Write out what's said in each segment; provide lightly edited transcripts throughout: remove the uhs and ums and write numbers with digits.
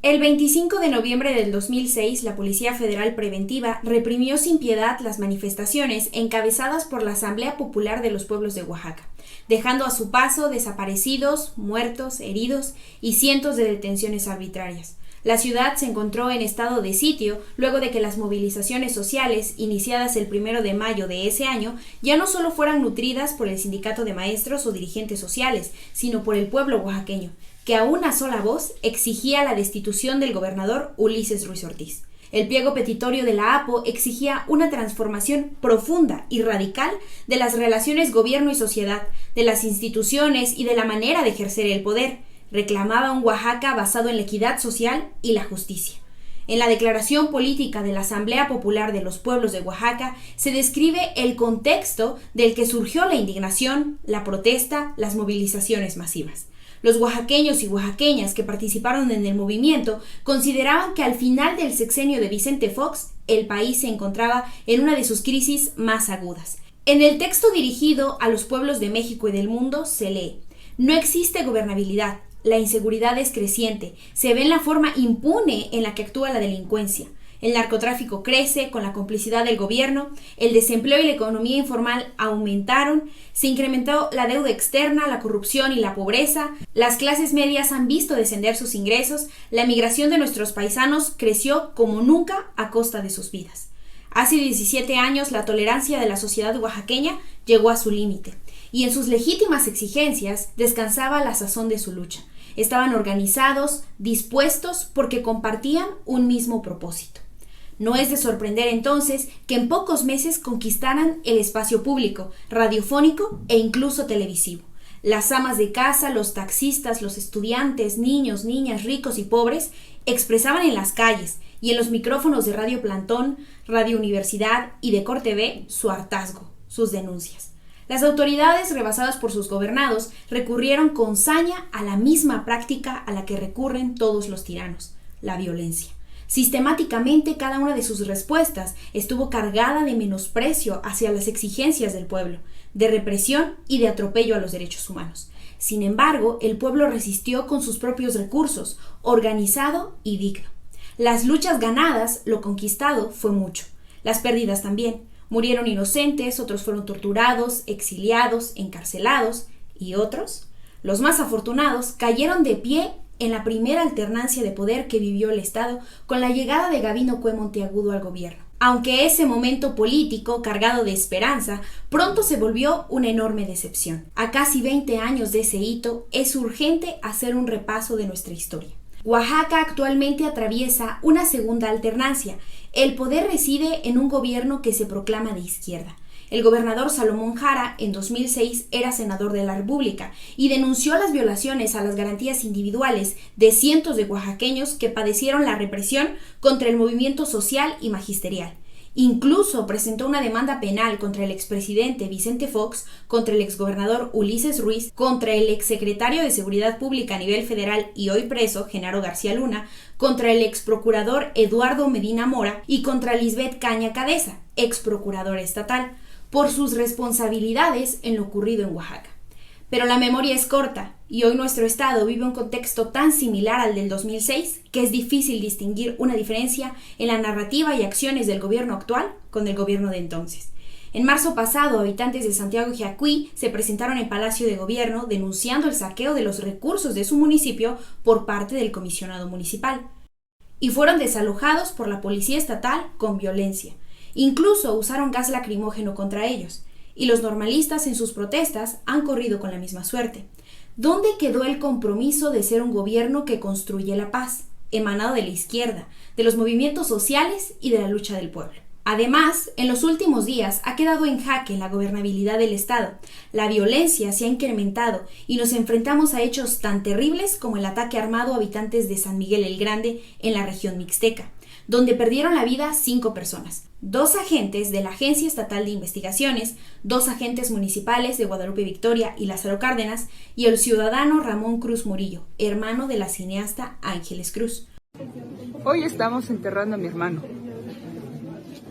El 25 de noviembre del 2006, la Policía Federal Preventiva reprimió sin piedad las manifestaciones encabezadas por la Asamblea Popular de los Pueblos de Oaxaca, dejando a su paso desaparecidos, muertos, heridos y cientos de detenciones arbitrarias. La ciudad se encontró en estado de sitio luego de que las movilizaciones sociales, iniciadas el 1 de mayo de ese año, ya no solo fueran nutridas por el sindicato de maestros o dirigentes sociales, sino por el pueblo oaxaqueño, que a una sola voz exigía la destitución del gobernador Ulises Ruiz Ortiz. El pliego petitorio de la APO exigía una transformación profunda y radical de las relaciones gobierno y sociedad, de las instituciones y de la manera de ejercer el poder. Reclamaba un Oaxaca basado en la equidad social y la justicia. En la declaración política de la Asamblea Popular de los Pueblos de Oaxaca se describe el contexto del que surgió la indignación, la protesta, las movilizaciones masivas. Los oaxaqueños y oaxaqueñas que participaron en el movimiento consideraban que al final del sexenio de Vicente Fox, el país se encontraba en una de sus crisis más agudas. En el texto dirigido a los pueblos de México y del mundo se lee: no existe gobernabilidad. La inseguridad es creciente, se ve en la forma impune en la que actúa la delincuencia. El narcotráfico crece con la complicidad del gobierno, el desempleo y la economía informal aumentaron, se incrementó la deuda externa, la corrupción y la pobreza, las clases medias han visto descender sus ingresos, la migración de nuestros paisanos creció como nunca a costa de sus vidas. Hace 17 años la tolerancia de la sociedad oaxaqueña llegó a su límite, y en sus legítimas exigencias descansaba la sazón de su lucha. Estaban organizados, dispuestos, porque compartían un mismo propósito. No es de sorprender entonces que en pocos meses conquistaran el espacio público, radiofónico e incluso televisivo. Las amas de casa, los taxistas, los estudiantes, niños, niñas, ricos y pobres expresaban en las calles y en los micrófonos de Radio Plantón, Radio Universidad y de Cor TV su hartazgo, sus denuncias. Las autoridades, rebasadas por sus gobernados, recurrieron con saña a la misma práctica a la que recurren todos los tiranos: la violencia. Sistemáticamente, cada una de sus respuestas estuvo cargada de menosprecio hacia las exigencias del pueblo, de represión y de atropello a los derechos humanos. Sin embargo, el pueblo resistió con sus propios recursos, organizado y digno. Las luchas ganadas, lo conquistado, fue mucho. Las pérdidas también. Murieron inocentes, otros fueron torturados, exiliados, encarcelados, y otros, los más afortunados, cayeron de pie en la primera alternancia de poder que vivió el Estado con la llegada de Gabino Cue Monteagudo al gobierno. Aunque ese momento político, cargado de esperanza, pronto se volvió una enorme decepción. A casi 20 años de ese hito, es urgente hacer un repaso de nuestra historia. Oaxaca actualmente atraviesa una segunda alternancia. El poder reside en un gobierno que se proclama de izquierda. El gobernador Salomón Jara, en 2006, era senador de la República y denunció las violaciones a las garantías individuales de cientos de oaxaqueños que padecieron la represión contra el movimiento social y magisterial. Incluso presentó una demanda penal contra el expresidente Vicente Fox, contra el exgobernador Ulises Ruiz, contra el exsecretario de Seguridad Pública a nivel federal y hoy preso, Genaro García Luna, contra el exprocurador Eduardo Medina Mora y contra Lisbeth Caña Cadeza, exprocuradora estatal, por sus responsabilidades en lo ocurrido en Oaxaca. Pero la memoria es corta y hoy nuestro estado vive un contexto tan similar al del 2006 que es difícil distinguir una diferencia en la narrativa y acciones del gobierno actual con el gobierno de entonces. En marzo pasado, habitantes de Santiago Jiacuí se presentaron en Palacio de Gobierno denunciando el saqueo de los recursos de su municipio por parte del comisionado municipal. Y fueron desalojados por la policía estatal con violencia. Incluso usaron gas lacrimógeno contra ellos. Y los normalistas en sus protestas han corrido con la misma suerte. ¿Dónde quedó el compromiso de ser un gobierno que construye la paz, emanado de la izquierda, de los movimientos sociales y de la lucha del pueblo? Además, en los últimos días ha quedado en jaque la gobernabilidad del Estado. La violencia se ha incrementado y nos enfrentamos a hechos tan terribles como el ataque armado a habitantes de San Miguel el Grande en la región mixteca, donde perdieron la vida 5 personas. 2 agentes de la Agencia Estatal de Investigaciones, 2 agentes municipales de Guadalupe Victoria y Lázaro Cárdenas, y el ciudadano Ramón Cruz Murillo, hermano de la cineasta Ángeles Cruz. Hoy estamos enterrando a mi hermano,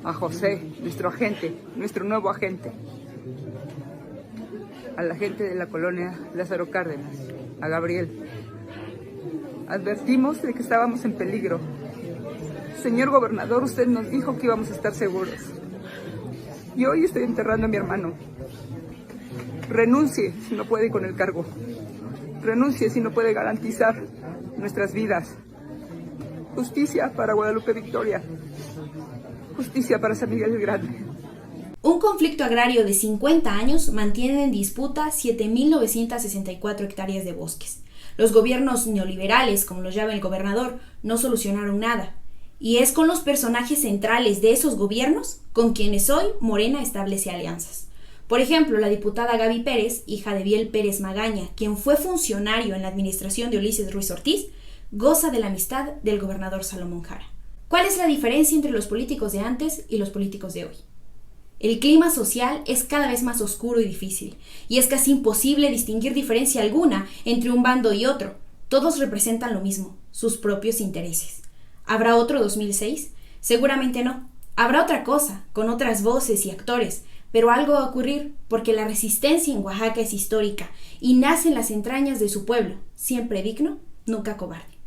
a José, nuestro agente, nuestro nuevo agente, a la gente de la colonia Lázaro Cárdenas, a Gabriel, Advertimos de que estábamos en peligro. Señor gobernador, usted nos dijo que íbamos a estar seguros. Y hoy estoy enterrando a mi hermano. Renuncie si no puede con el cargo. Renuncie si no puede garantizar nuestras vidas. Justicia para Guadalupe Victoria. Justicia para San Miguel el Grande. Un conflicto agrario de 50 años mantiene en disputa 7.964 hectáreas de bosques. Los gobiernos neoliberales, como los llama el gobernador, no solucionaron nada. Y es con los personajes centrales de esos gobiernos con quienes hoy Morena establece alianzas. Por ejemplo, la diputada Gaby Pérez, hija de Biel Pérez Magaña, quien fue funcionario en la administración de Ulises Ruiz Ortiz, goza de la amistad del gobernador Salomón Jara. ¿Cuál es la diferencia entre los políticos de antes y los políticos de hoy? El clima social es cada vez más oscuro y difícil, y es casi imposible distinguir diferencia alguna entre un bando y otro. Todos representan lo mismo, sus propios intereses. ¿Habrá otro 2006? Seguramente no. Habrá otra cosa, con otras voces y actores, pero algo va a ocurrir porque la resistencia en Oaxaca es histórica y nace en las entrañas de su pueblo, siempre digno, nunca cobarde.